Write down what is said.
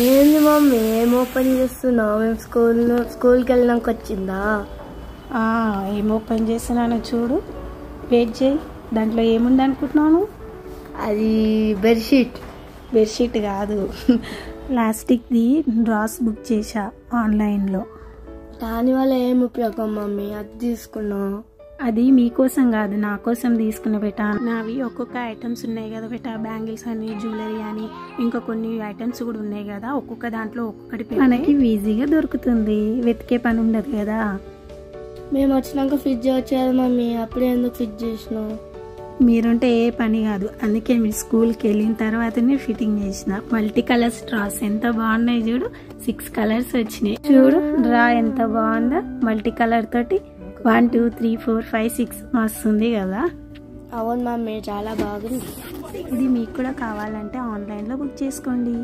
ఏంది మమ్మీ ఏం ఓపెన్ చేస్తున్నావు? మేము స్కూల్కి వెళ్ళినాక వచ్చిందా? ఏం ఓపెన్ చేస్తున్నాను చూడు, వెయిట్ చేయి. దాంట్లో ఏముంది అనుకుంటున్నాను? అది బెడ్షీట్ కాదు, ప్లాస్టిక్ది డ్రాస్ బుక్ చేశా ఆన్లైన్లో. దానివల్ల ఏం ఉపయోగం మమ్మీ? అది తీసుకున్నావు? అది మీకోసం కాదు, నా కోసం తీసుకున్న బేటా. నావి ఒక్కొక్క ఐటమ్స్ ఉన్నాయి కదా బేటా, బ్యాంగిల్స్ అని, జ్యువెలరీ అని, ఇంకా కొన్ని ఐటమ్స్ కూడా ఉన్నాయి కదా. ఒక్కొక్క దాంట్లో ఒక్కొక్కటి మనకి ఈజీగా దొరుకుతుంది, వెతికే పని ఉండదు కదా. మేము వచ్చినాక ఫిట్ చేయొచ్చు కదా మమ్మీ, అప్పుడే ఎందుకు ఫిట్ చేసినావు? మీరుంటే ఏ పని కాదు, అందుకే మీరు స్కూల్కి వెళ్ళిన తర్వాతనే ఫిట్టింగ్ చేసిన. మల్టీ కలర్స్ డ్రాస్ ఎంత బాగున్నాయి చూడు, 6 కలర్స్ వచ్చినాయి చూడు. డ్రా ఎంత బాగుందో, మల్టీ కలర్ తోటి 1 2 3 4 5 6 వస్తుంది కదా. అవును మమ్మీ, చాలా బాగుంది. ఇది మీకు కూడా కావాలంటే ఆన్లైన్లో బుక్ చేసుకోండి.